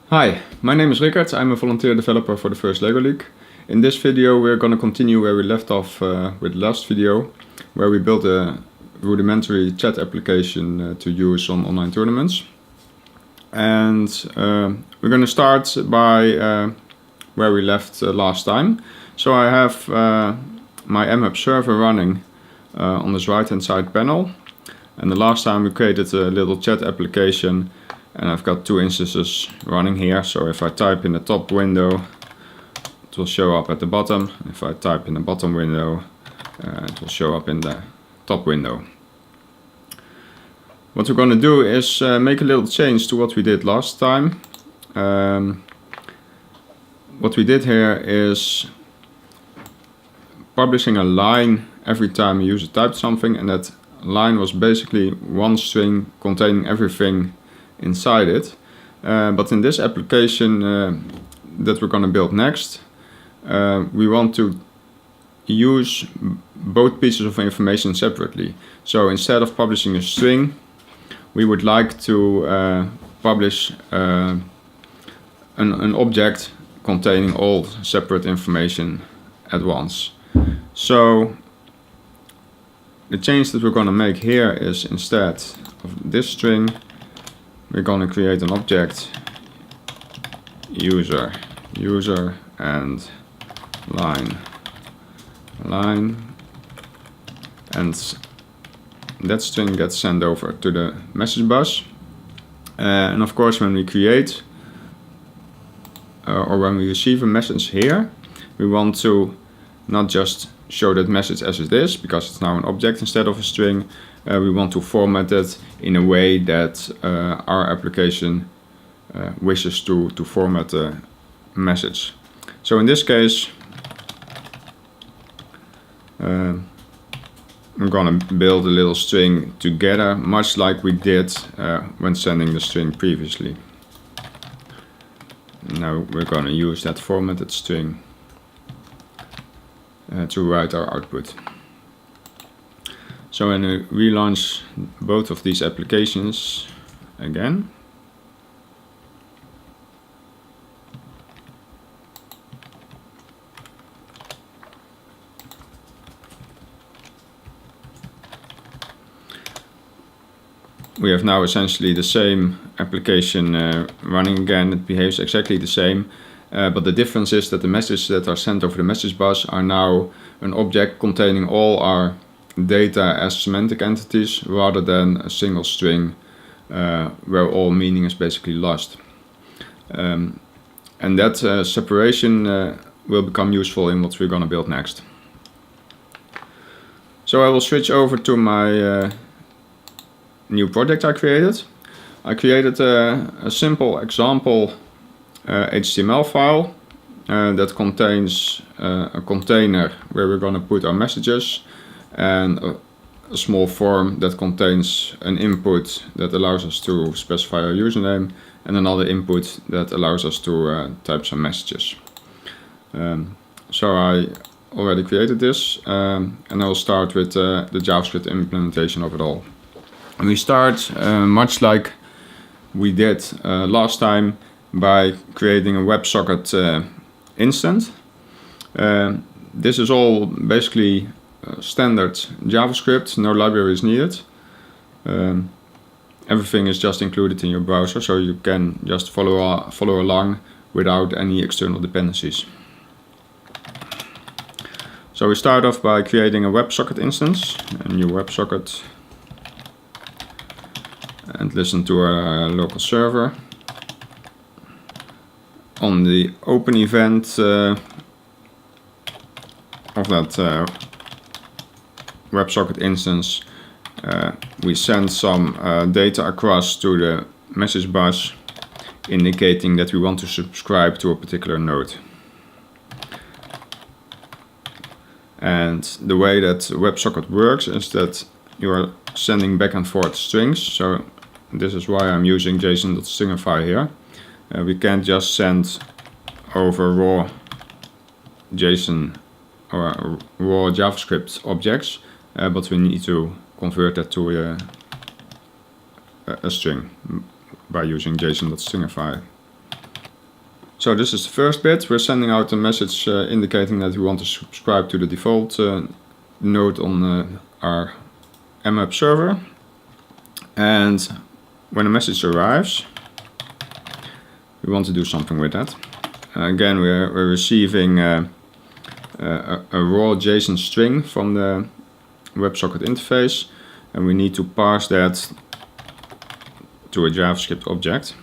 Hi, my name is Rickert. I'm a volunteer developer for the first LEGO League. In this video we're going to continue where we left off with the last video, where we built a rudimentary chat application to use on online tournaments. And we're going to start by where we left last time. So I have my mmap server running on this right hand side panel. And the last time we created a little chat application, and I've got two instances running here. So if I type in the top window, it will show up at the bottom. If I type in the bottom window, it will show up in the top window. What we're going to do is make a little change to what we did last time. What we did here is publishing a line every time a user typed something, and that line was basically one string containing everything inside it. But in this application that we're going to build next, we want to use both pieces of information separately. So instead of publishing a string, we would like to publish an object containing all separate information at once. So the change that we're going to make here is, instead of this string, we're going to create an object user and line, and that string gets sent over to the message bus. And of course, when we create or when we receive a message here, we want to not just show that message as it is, because it's now an object instead of a string. We want to format it in a way that our application wishes to format the message. So in this case, I'm gonna build a little string together, much like we did when sending the string previously. Now we're gonna use that formatted string to write our output. So when we relaunch both of these applications again, we have now essentially the same application running again. It behaves exactly the same, but the difference is that the messages that are sent over the message bus are now an object containing all our data as semantic entities, rather than a single string where all meaning is basically lost. And that separation will become useful in what we're going to build next. So I will switch over to my new project I created. I created a simple example HTML file that contains a container where we're going to put our messages, and a small form that contains an input that allows us to specify our username, and another input that allows us to type some messages. So I already created this, and I will start with the JavaScript implementation of it all. And we start much like we did last time, by creating a WebSocket instance. This is all basically standard JavaScript, no libraries needed. Everything is just included in your browser, so you can just follow along without any external dependencies. So we start off by creating a WebSocket instance, a new WebSocket, and listen to our local server. On the open event of that WebSocket instance, we send some data across to the message bus, indicating that we want to subscribe to a particular node. And the way that WebSocket works is that you are sending back and forth strings. So this is why I'm using JSON.stringify here. We can't just send over raw JSON our raw JavaScript objects, but we need to convert that to a string by using JSON.stringify. So this is the first bit. We're sending out a message indicating that we want to subscribe to the default node on our mmap server. And when a message arrives, we want to do something with that. Again, we're receiving a raw JSON string from the WebSocket interface, and we need to parse that to a JavaScript object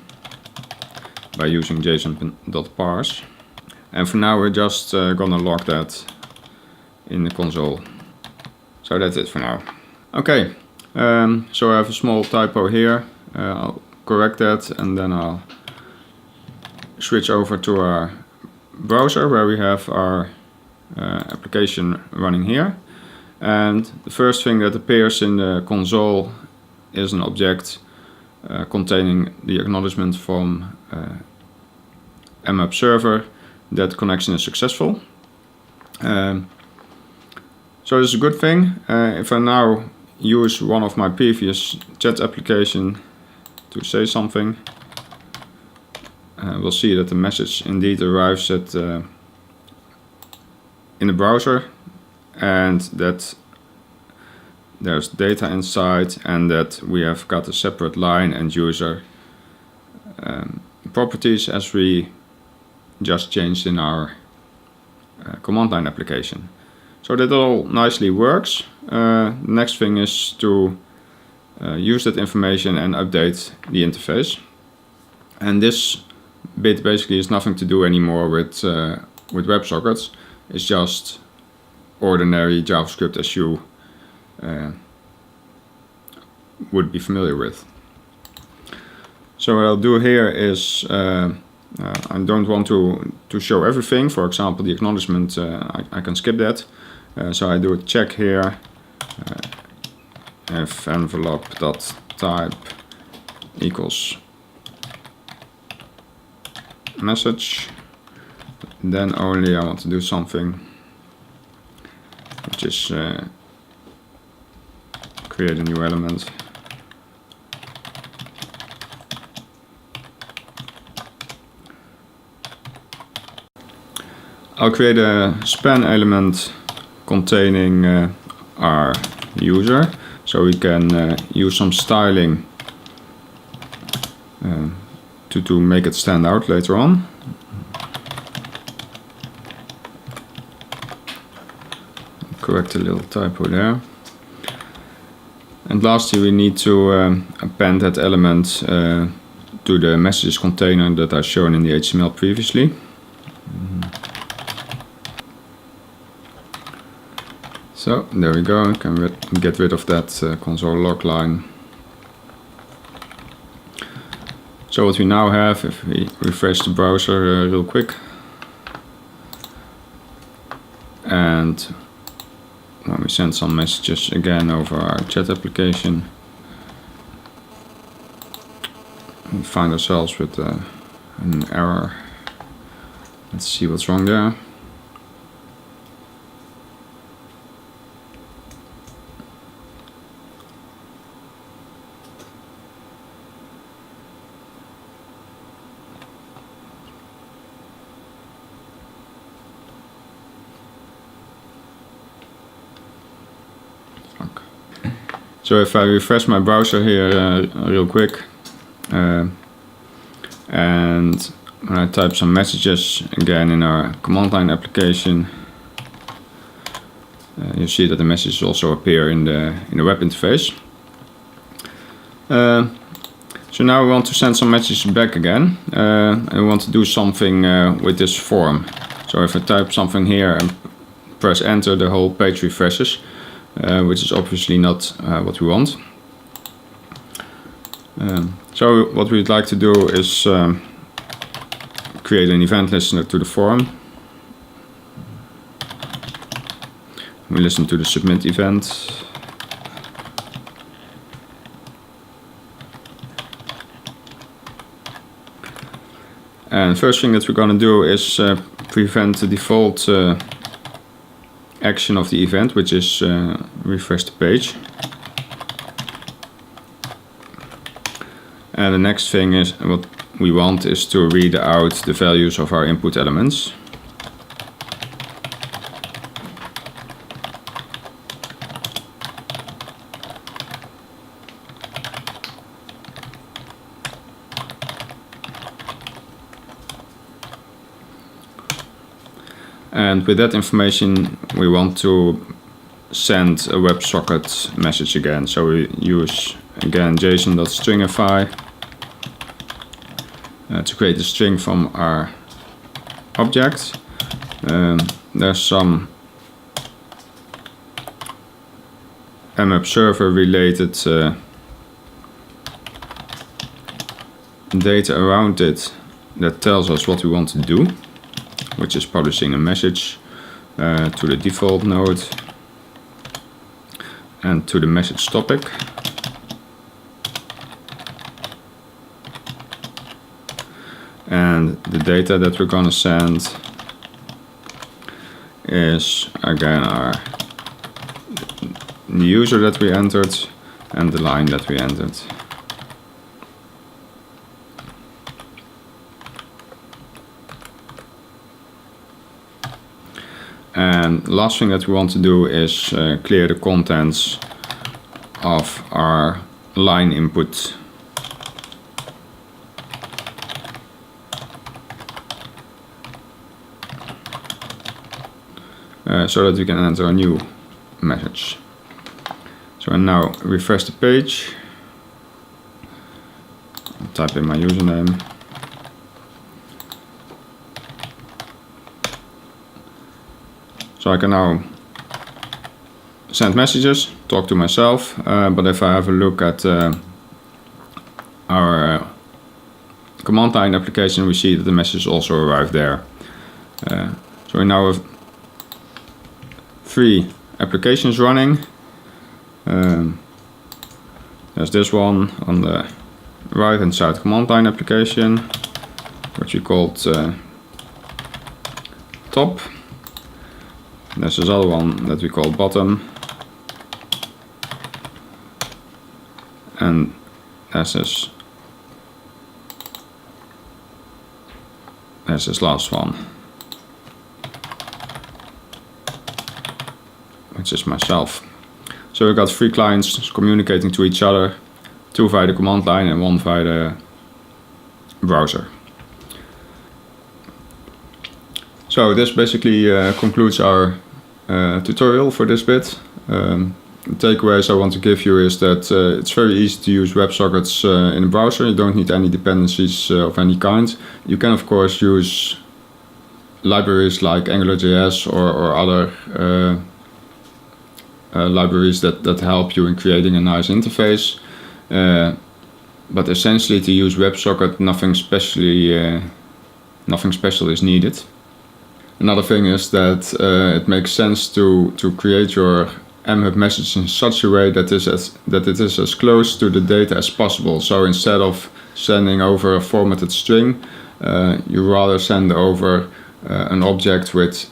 by using json.parse. And for now we're just gonna log that in the console. So that's it for now. Okay, so I have a small typo here. I'll correct that, and then I'll switch over to our browser where we have our application running here. And the first thing that appears in the console is an object containing the acknowledgement from mmap server that connection is successful. So this is a good thing. If I now use one of my previous chat application to say something, we'll see that the message indeed arrives at in the browser, and that there's data inside, and that we have got a separate line and user properties as we just changed in our command line application. So that all nicely works. Next thing is to use that information and update the interface. And this bit basically has nothing to do anymore with WebSockets. It's just ordinary JavaScript as you would be familiar with. So what I'll do here is I don't want to show everything. For example, the acknowledgement, I can skip that. So I do a check here, if envelope.type equals message, then only I want to do something, which is create a new element. I'll create a span element containing our user, so we can use some styling to make it stand out later on. Correct a little typo there. And lastly, we need to append that element to the messages container that I've shown in the HTML previously. So there we go, I can get rid of that console log line. So what we now have, if we refresh the browser real quick, and when we send some messages again over our chat application, we find ourselves with an error. Let's see what's wrong there. So if I refresh my browser here real quick, and when I type some messages again in our command line application, you see that the messages also appear in the web interface. So now we want to send some messages back again, and we want to do something with this form. So if I type something here and press enter, the whole page refreshes. Which is obviously not what we want. So what we'd like to do is create an event listener to the form. We listen to the submit event. And first thing that we're going to do is prevent the default action of the event, which is refresh the page. And the next thing is what we want is to read out the values of our input elements. And with that information we want to send a WebSocket message again. So we use again json.stringify to create a string from our object. There's some mmap server related data around it that tells us what we want to do, which is publishing a message to the default node and to the message topic. And the data that we're going to send is again the user that we entered and the line that we entered. And last thing that we want to do is clear the contents of our line input. So that we can enter a new message. So I now refresh the page, type in my username, so I can now send messages, talk to myself, but if I have a look at our command line application, we see that the message also arrived there. So we now have 3 applications running. There's this one on the right hand side, command line application, which we called top. There's this other one that we call bottom, and there's this last one, which is myself. So we've got 3 clients communicating to each other, 2 via the command line and 1 via the browser. So this basically concludes our tutorial for this bit. The takeaways I want to give you is that it's very easy to use WebSockets in a browser. You don't need any dependencies of any kind. You can of course use libraries like AngularJS or other libraries that help you in creating a nice interface. But essentially to use WebSocket, nothing special is needed. Another thing is that it makes sense to create your mmap message in such a way that it is as close to the data as possible. So instead of sending over a formatted string, you rather send over an object with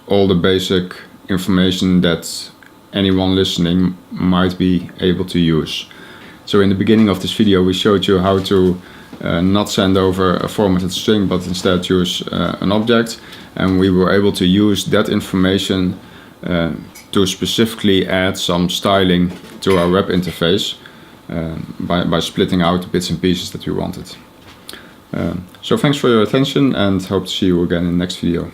all the basic information that anyone listening might be able to use. So in the beginning of this video we showed you how to not send over a formatted string but instead use an object, and we were able to use that information to specifically add some styling to our web interface by splitting out the bits and pieces that we wanted. So thanks for your attention and hope to see you again in the next video.